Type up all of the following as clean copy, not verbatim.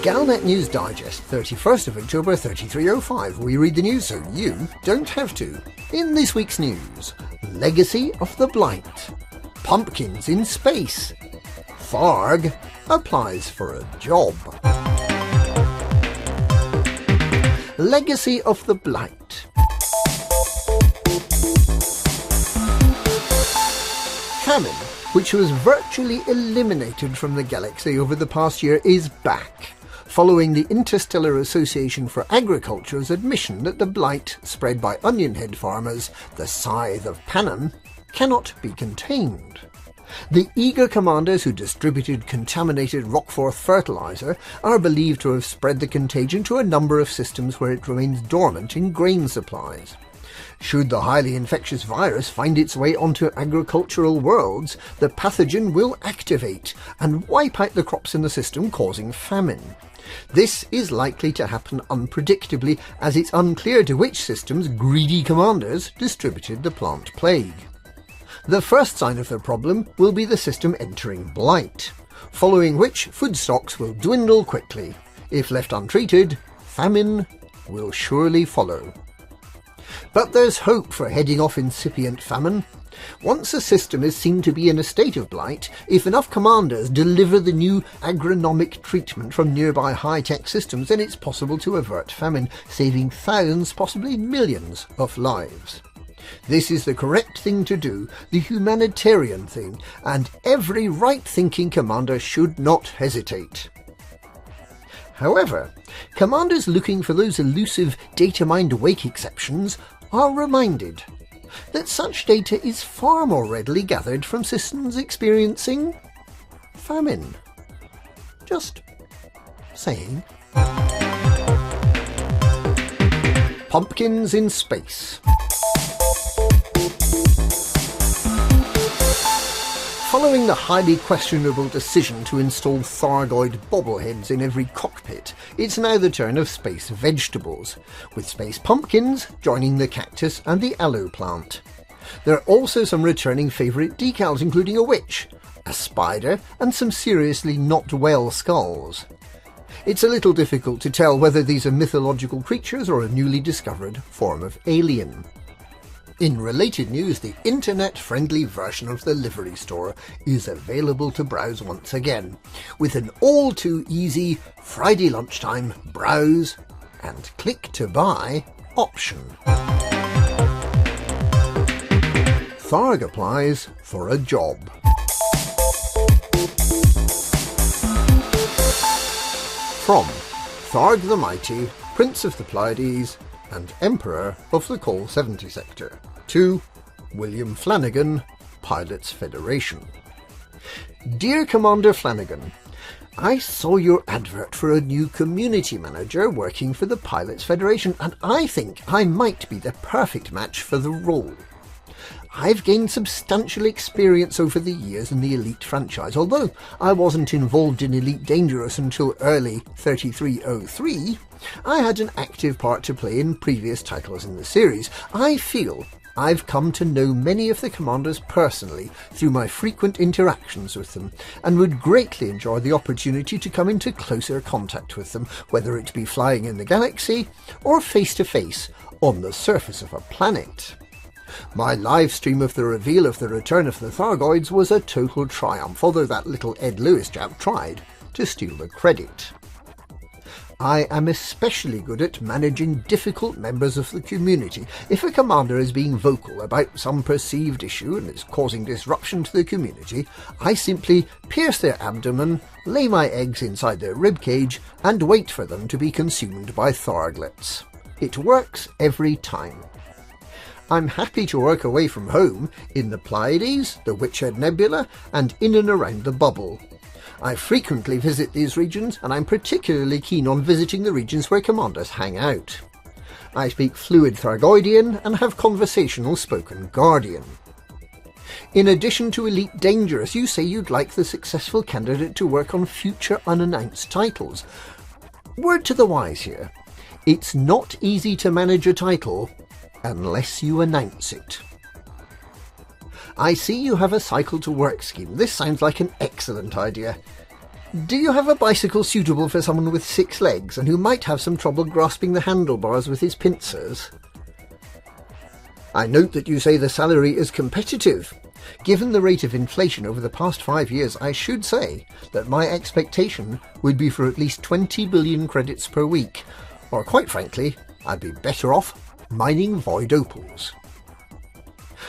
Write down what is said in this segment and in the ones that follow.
Galnet News Digest, 31st of October 3305. We read the news so you don't have to. In this week's news, Legacy of the Blight, Pumpkins in Space, Tharg applies for a job. Legacy of the Blight. Famine, which was virtually eliminated from the galaxy over the past year, is back, following the Interstellar Association for Agriculture's admission that the blight spread by onionhead farmers, the Scythe of Panem, cannot be contained. The eager commanders who distributed contaminated Rockforth fertilizer are believed to have spread the contagion to a number of systems where it remains dormant in grain supplies. Should the highly infectious virus find its way onto agricultural worlds, the pathogen will activate and wipe out the crops in the system, causing famine. This is likely to happen unpredictably, as it's unclear to which systems greedy commanders distributed the plant plague. The first sign of the problem will be the system entering Blight, following which food stocks will dwindle quickly. If left untreated, famine will surely follow. But there's hope for heading off incipient famine. Once a system is seen to be in a state of blight, if enough commanders deliver the new agronomic treatment from nearby high-tech systems, then it's possible to avert famine, saving thousands, possibly millions of lives. This is the correct thing to do, the humanitarian thing, and every right-thinking commander should not hesitate. However, commanders looking for those elusive data-mined-awake exceptions are reminded that such data is far more readily gathered from systems experiencing famine. Just saying. Pumpkins in Space. Following the highly questionable decision to install Thargoid bobbleheads in every cockpit, it's now the turn of space vegetables, with space pumpkins joining the cactus and the aloe plant. There are also some returning favourite decals, including a witch, a spider, and some seriously not well skulls. It's a little difficult to tell whether these are mythological creatures or a newly discovered form of alien. In related news, the internet-friendly version of the livery store is available to browse once again, with an all-too-easy Friday lunchtime browse and click to buy option. Tharg applies for a job. From Tharg the Mighty, Prince of the Pleiades, and Emperor of the Col 70 sector, to William Flanagan, Pilots Federation. Dear Commander Flanagan, I saw your advert for a new community manager working for the Pilots Federation, and I think I might be the perfect match for the role. I've gained substantial experience over the years in the Elite franchise. Although I wasn't involved in Elite Dangerous until early 3303, I had an active part to play in previous titles in the series. I feel I've come to know many of the commanders personally through my frequent interactions with them, and would greatly enjoy the opportunity to come into closer contact with them, whether it be flying in the galaxy or face-to-face on the surface of a planet. My live stream of the reveal of the return of the Thargoids was a total triumph, although that little Ed Lewis chap tried to steal the credit. I am especially good at managing difficult members of the community. If a commander is being vocal about some perceived issue and is causing disruption to the community, I simply pierce their abdomen, lay my eggs inside their ribcage, and wait for them to be consumed by Tharglets. It works every time. I'm happy to work away from home in the Pleiades, the Witchhead Nebula, and in and around the Bubble. I frequently visit these regions, and I'm particularly keen on visiting the regions where commanders hang out. I speak fluid Thargoidian and have conversational spoken Guardian. In addition to Elite Dangerous, you say you'd like the successful candidate to work on future unannounced titles. Word to the wise here. It's not easy to manage a title unless you announce it. I see you have a cycle to work scheme. This sounds like an excellent idea. Do you have a bicycle suitable for someone with 6 legs and who might have some trouble grasping the handlebars with his pincers? I note that you say the salary is competitive. Given the rate of inflation over the past 5 years, I should say that my expectation would be for at least 20 billion credits per week, or quite frankly, I'd be better off mining void opals.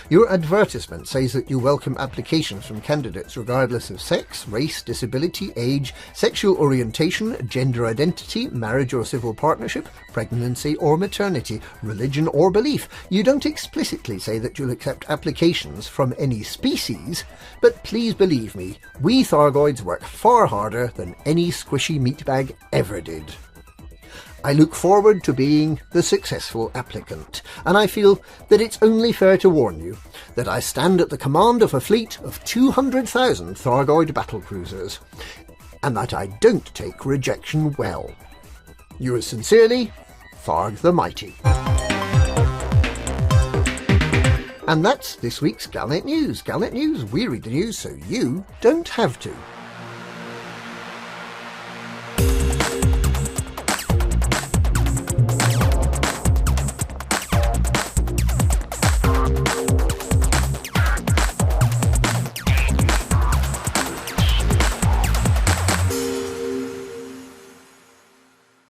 Your advertisement says that you welcome applications from candidates regardless of sex, race, disability, age, sexual orientation, gender identity, marriage or civil partnership, pregnancy or maternity, religion or belief. You don't explicitly say that you'll accept applications from any species, but please believe me, we Thargoids work far harder than any squishy meatbag ever did. I look forward to being the successful applicant, and I feel that it's only fair to warn you that I stand at the command of a fleet of 200,000 Thargoid battlecruisers, and that I don't take rejection well. Yours sincerely, Tharg the Mighty. And that's this week's Galnet News. Galnet News, we read the news so you don't have to.